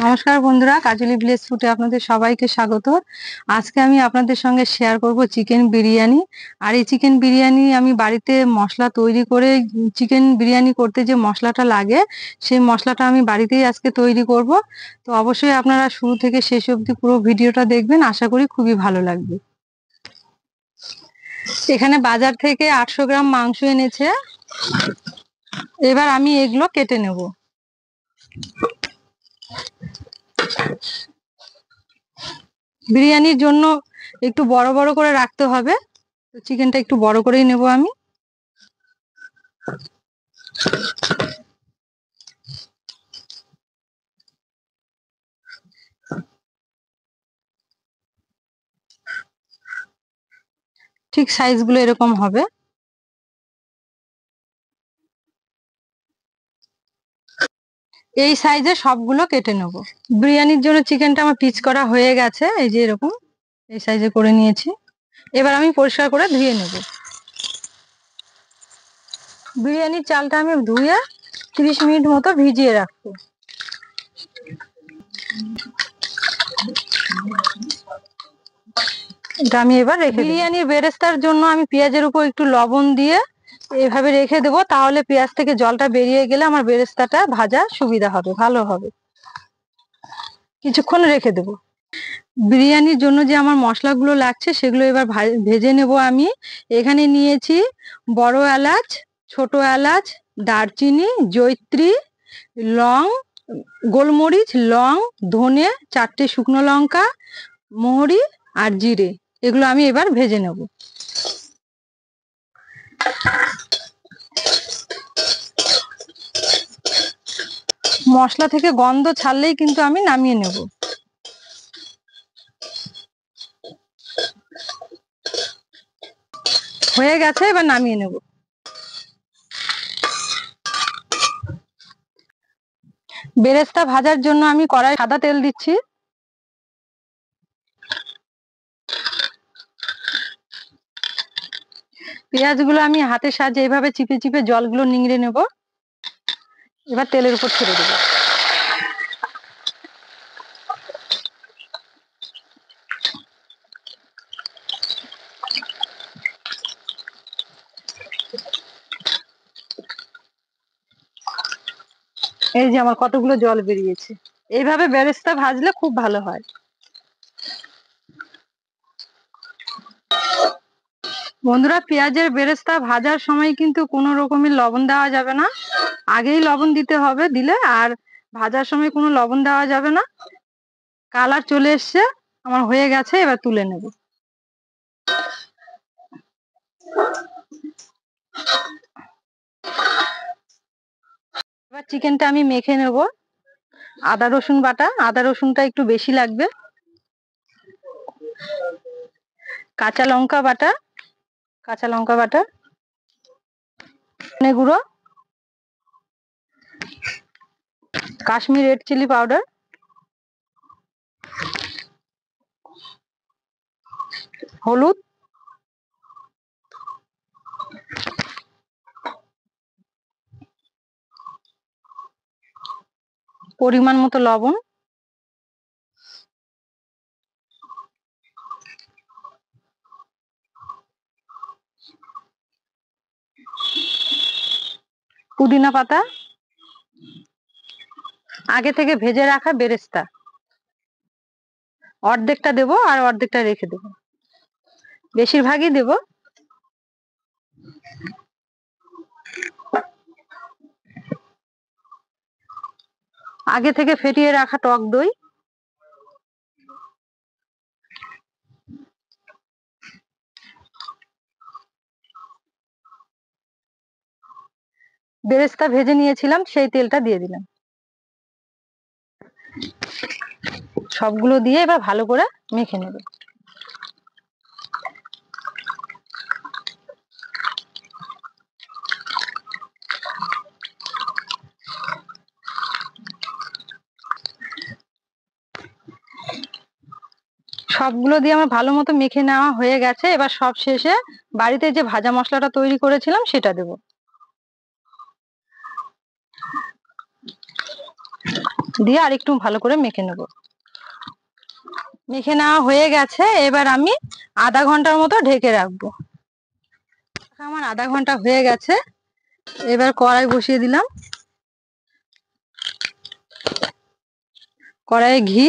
নমস্কার বন্ধুরা, কাজলি ভিলেজ ফুডে আপনাদের সবাইকে স্বাগত। আজকে আমি আপনাদের সঙ্গে শেয়ার করব চিকেন বিরিয়ানি। আর এই চিকেন বিরিয়ানি আমি বাড়িতে মশলা তৈরি করে, চিকেন বিরিয়ানি করতে যে মশলাটা লাগে সেই মশলাটা আমি বাড়িতেই আজকে তৈরি করব। তো অবশ্যই আপনারা শুরু থেকে শেষ অবধি পুরো ভিডিওটা দেখবেন, আশা করি খুবই ভালো লাগবে। এখানে বাজার থেকে 800 গ্রাম মাংস এনেছে। এবার আমি এগুলো কেটে নেব। বিরিয়ানির জন্য একটু বড় বড় করে রাখতে হবে, তো চিকেনটা একটু বড় করেই নেব আমি। ঠিক সাইজগুলো এরকম হবে। এই সাইজে সবগুলো কেটে নেব। বিরিয়ানির জন্য চিকেনটা আমার পিস করা হয়ে গেছে, এই যে এরকম এই সাইজে করে নিয়েছি। এবার আমি পরিষ্কার করে ধুয়ে নেব। বিরিয়ানির চালটা আমি ধুয়ে 30 মিনিট মতো ভিজিয়ে রাখবো। এটা আমি এবার রেখে দেব। বিরিয়ানির বেরেস্তার জন্য আমি পেঁয়াজের উপর একটু লবণ দিয়ে এভাবে রেখে দেবো, তাহলে পেঁয়াজ থেকে জলটা বেরিয়ে গেলে আমার বেরেস্তাটা ভাজা সুবিধা হবে, ভালো হবে। কিছুক্ষণ রেখে দেবো। বিরিয়ানির জন্য যে আমার মশলাগুলো লাগছে সেগুলো এবার ভেজে নেব আমি। এখানে নিয়েছি বড় এলাচ, ছোট এলাচ, দারচিনি, জয়িত্রী, লং, গোলমরিচ, লং, ধনে, 4টে শুকনো লঙ্কা, মোহরি আর জিরে। এগুলো আমি এবার ভেজে নেব। মশলা থেকে গন্ধ ছাড়লেই কিন্তু আমি নামিয়ে নেব। হয়ে গেছে, এবার নামিয়ে নেব। বেরেস্তা ভাজার জন্য আমি কড়াই সাদা তেল দিচ্ছি। পেঁয়াজগুলো আমি হাতের সাহায্যে এইভাবে চিপে চিপে জলগুলো নিংড়ে নেব। এবার তেলের উপর ছেড়ে দেবো। এই যে আমার কতগুলো জল বেরিয়েছে। এইভাবে বেরেস্তা ভাজলে খুব ভালো হয়। বন্ধুরা, পেঁয়াজের বেরেস্তা ভাজার সময় কিন্তু কোনো রকমের লবণ দেওয়া যাবে না। আগেই লবণ দিতে হবে, দিলে আর ভাজার সময় কোনো লবণ দেওয়া যাবে না। কালার চলে এসছে, আমার হয়ে গেছে, এবার তুলে নেব। এবার চিকেনটা আমি মেখে নেব। আদা রসুন বাটা, আদা রসুনটা একটু বেশি লাগবে। কাঁচা লঙ্কা বাটা, কাঁচা লঙ্কা বাটা, ধনে গুঁড়ো, কাশ্মীর রেড চিলি পাউডার, হলুদ, পরিমাণ মতো লবণ, পুদিনা পাতা, আগে থেকে ভেজে রাখা বেরেস্তা। অর্ধেকটা দেবো আর অর্ধেকটা রেখে দেবো, বেশিরভাগই দেব। আগে থেকে ফেটিয়ে রাখা টক দই, বেরেস্তা ভেজে নিয়েছিলাম সেই তেলটা দিয়ে দিলাম। সবগুলো দিয়ে এবার ভালো করে মেখে নেব। সবগুলো দিয়ে আমার ভালো মতো মেখে নেওয়া হয়ে গেছে। এবার সব শেষে বাড়িতে যে ভাজা মশলাটা তৈরি করেছিলাম সেটা দেব। দিয়ে আর একটু ভালো করে মেখে নেব। মেখে নেওয়া হয়ে গেছে, এবার আমি আধা ঘন্টার মতো ঢেকে রাখবো। আমার আধা ঘন্টা হয়ে গেছে, এবার কড়াই বসিয়ে দিলাম। কড়াইয়ে ঘি,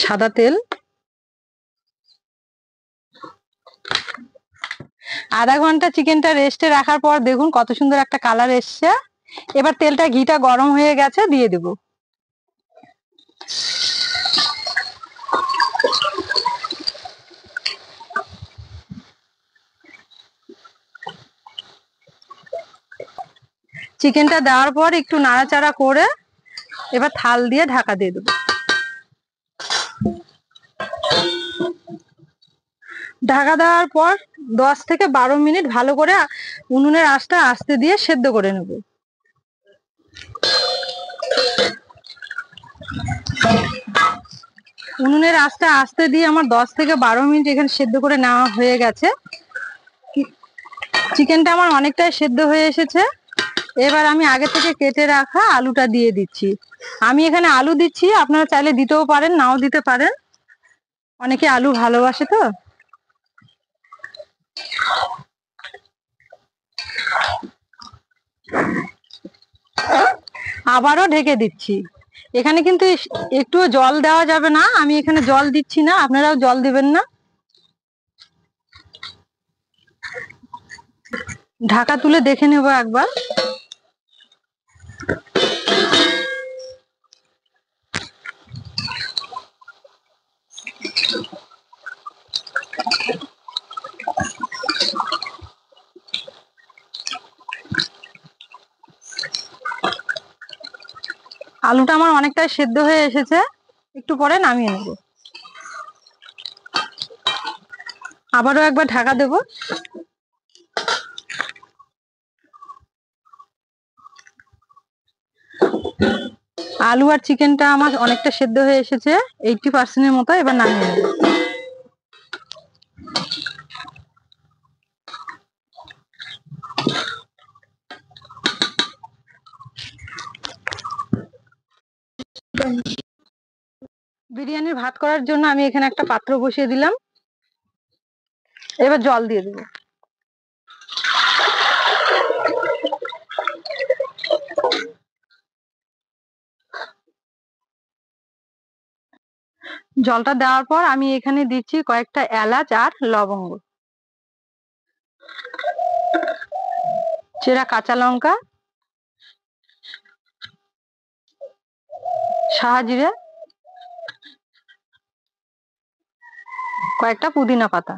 সাদা তেল, আধা ঘন্টা চিকেনটা রেস্টে রাখার পর দেখুন কত সুন্দর একটা কালার এসছে। এবার তেলটা ঘিটা গরম হয়ে গেছে, দিয়ে দেব। চিকেনটা দেওয়ার পর একটু নাড়াচাড়া করে এবার থাল দিয়ে ঢাকা দিয়ে দেবো। ঢাকা দেওয়ার পর 10 থেকে 12 মিনিট ভালো করে উনুনের আঁচটা আস্তে দিয়ে সেদ্ধ করে নেব। উনুনের আঁচটা আস্তে দিয়ে আমার 10 থেকে 12 মিনিট এখানে সেদ্ধ করে নেওয়া হয়ে গেছে। চিকেনটা আমার অনেকটাই সেদ্ধ হয়ে এসেছে। এবার আমি আগে থেকে কেটে রাখা আলুটা দিয়ে দিচ্ছি। আমি এখানে আলু দিচ্ছি, আপনারা চাইলে দিতেও পারেন, নাও দিতে পারেন, অনেকে আলু ভালোবাসে তো। আবারও ঢেকে দিচ্ছি। এখানে কিন্তু একটুও জল দেওয়া যাবে না, আমি এখানে জল দিচ্ছি না, আপনারাও জল দিবেন না। ঢাকা তুলে দেখে নেব একবার। আলুটা আমার অনেকটাই সেদ্ধ হয়ে এসেছে, একটু পরে নামিয়ে নেব। আবারও একবার ঢাকা দেব। আলু আর চিকেনটা আমার অনেকটা সেদ্ধ হয়ে এসেছে, 80% মতো। এবার নামিয়ে নেব। বিরিয়ানির ভাত করার জন্য আমি এখানে একটা পাত্র বসিয়ে দিলাম, এবার জল দিয়ে দেবো। জলটা দেওয়ার পর আমি এখানে দিচ্ছি কয়েকটা এলাচ আর লবঙ্গ, চেরা কাঁচা লঙ্কা, সাহাজিরে, কয়েকটা পুদিনা পাতা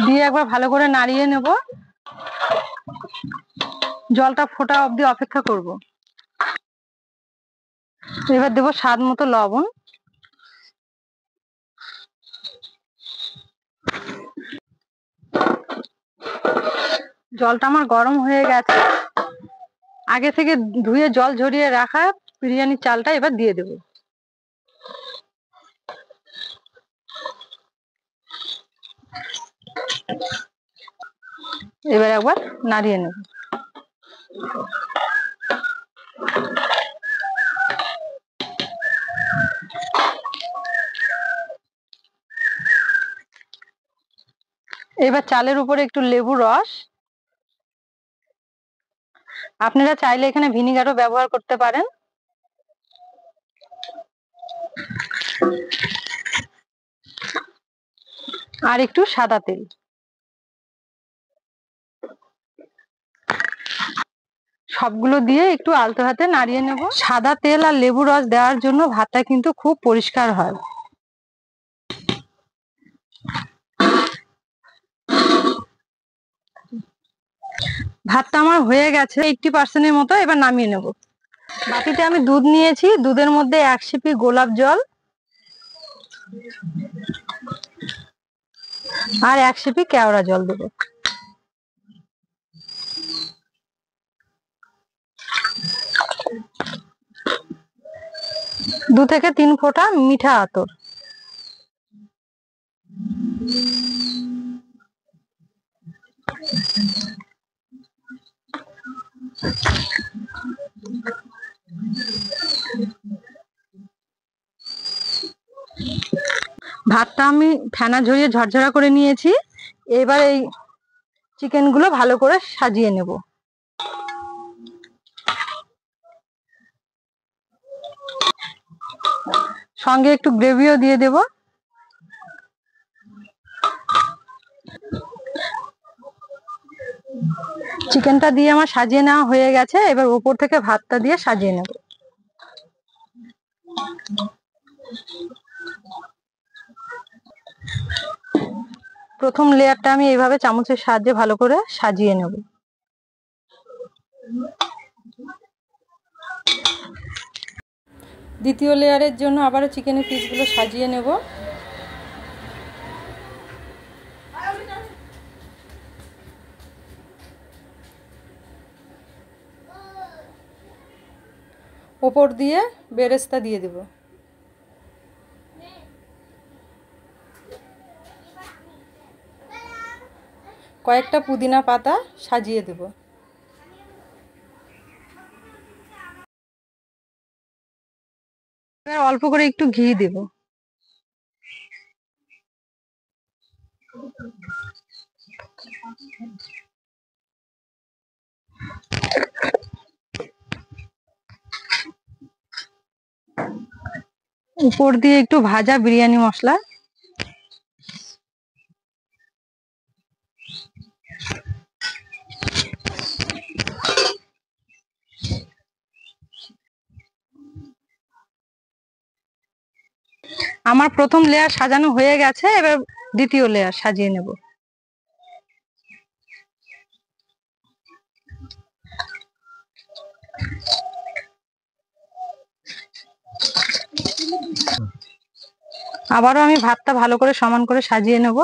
দিয়ে একবার ভালো করে নাড়িয়ে নেব। জলটা ফোটা অবধি অপেক্ষা করব। এবার দেবো স্বাদ মতো লবণ, জলটা আমার গরম হয়ে গেছে। আগে থেকে ধুয়ে জল ঝরিয়ে রাখা বিরিয়ানির চালটা এবার দিয়ে দেব। এবার একবার নাড়িয়ে নেব। এবার চালের উপরে একটু লেবু রস, আপনারা চাইলে এখানে ভিনিগারও ব্যবহার করতে পারেন। আর একটু সাদা তেল, সবগুলো দিয়ে একটু আলতো হাতে নাড়িয়ে নেব। সাদা তেল আর লেবু রস দেওয়ার জন্য ভাতটা কিন্তু খুব পরিষ্কার হয়। ভাতটা আমার হয়ে গেছে 80% মতো, এবার নামিয়ে নেব। বাটিতে আমি দুধ নিয়েছি, দুধের মধ্যে 1 সিপি গোলাপ জল আর 1 সিপি কেওড়া জল দেবো। 2 থেকে 3 ফোঁটা মিঠা আতর। ভাতটা আমি ফেনা ঝরিয়ে ঝরঝরা করে নিয়েছি। এবার এই চিকেন গুলো ভালো করে সাজিয়ে নেব। সঙ্গে একটু গ্রেভিও দিয়ে দেব। চিকেনটা দিয়ে আমার সাজিয়ে নেওয়া হয়ে গেছে। এবার উপর থেকে ভাতটা দিয়ে সাজিয়ে নেব। প্রথম লেয়ারটা আমি এইভাবে চামচের সাহায্যে ভালো করে সাজিয়ে নেব। দ্বিতীয় লেয়ারের জন্য আবারও চিকেনের পিসগুলো সাজিয়ে নেব। ওপর দিয়ে বেরেস্তা দিয়ে দেব। কয়েকটা পুদিনা পাতা সাজিয়ে দেব। এবার অল্প করে একটু ঘি দেব। উপর দিয়ে একটু ভাজা বিরিয়ানি মশলা। আমার প্রথম লেয়ার সাজানো হয়ে গেছে। এবার দ্বিতীয় লেয়ার সাজিয়ে নেব। আবারও আমি ভাতটা ভালো করে সমান করে সাজিয়ে নেব।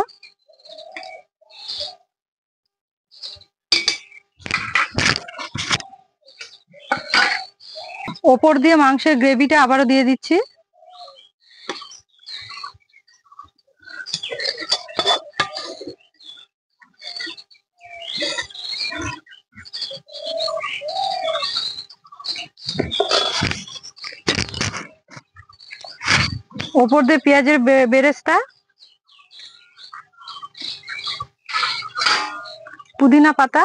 ওপর দিয়ে মাংসের গ্রেভিটা আবারও দিয়ে দিচ্ছি। ওপর দিয়ে পেঁয়াজের বেরেস্তা, পুদিনা পাতা,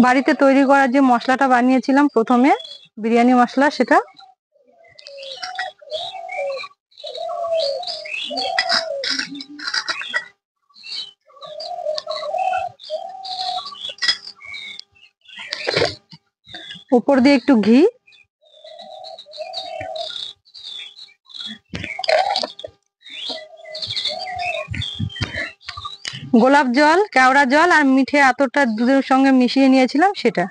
বাড়িতে তৈরি করার যে মশলাটা বানিয়েছিলাম প্রথমে, বিরিয়ানি মশলা, সেটা। উপর দিয়ে একটু ঘি। গোলাপ জল, কেওড়া জল আর মিঠে আতরটা দুধের সঙ্গে মিশিয়ে নিয়েছিলাম, সেটা।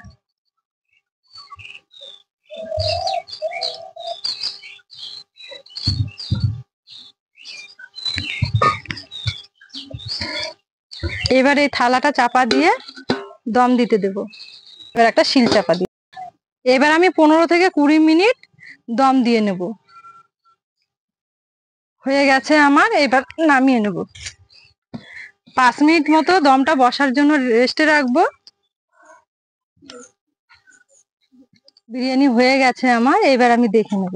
এবার এই থালাটা চাপা দিয়ে দম দিতে দেব। এবার একটা শিল চাপা দিই। এবার আমি 15 থেকে 20 মিনিট দম দিয়ে নেব। হয়ে গেছে আমার। এবার নামিয়ে নেব। 5 মিনিট মতো দমটা বসার জন্য রেস্টে রাখবো। বিরিয়ানি হয়ে গেছে আমার। এবার আমি দেখে নেব।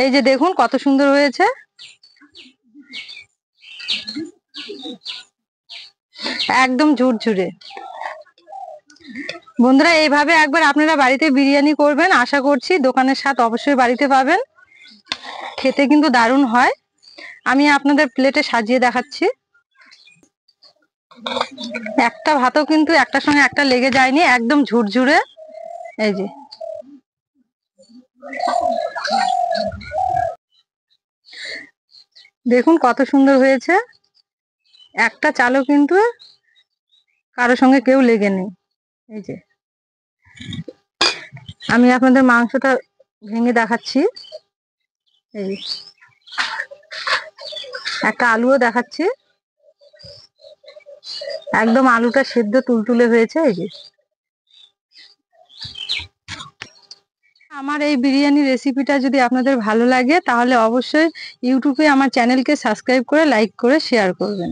এই যে দেখুন কত সুন্দর হয়েছে। একদম ঝুরঝুরে। বন্ধুরা, এইভাবে একবার আপনারা বাড়িতে বিরিয়ানি করবেন। আশা করছি দোকানের স্বাদ অবশ্যই বাড়িতে পাবেন। খেতে কিন্তু দারুণ হয়। আমি আপনাদের প্লেটে সাজিয়ে দেখাচ্ছি। একটা ভাতও কিন্তু একটার সঙ্গে একটা লেগে যায়নি, একদম ঝুরঝুরে। এই যে দেখুন কত সুন্দর হয়েছে। একটা চালও কিন্তু কারো সঙ্গে কেউ লেগে নেই। এই যে আমি আপনাদের মাংসটা ভেঙে দেখাচ্ছি। এই একটা আলুও দেখাচ্ছি। একদম আলুটা সেদ্ধ তুলতুলে হয়েছে। এই যে আমার এই বিরিয়ানি রেসিপিটা যদি আপনাদের ভালো লাগে তাহলে অবশ্যই ইউটিউবে আমার চ্যানেলকে সাবস্ক্রাইব করে লাইক করে শেয়ার করবেন।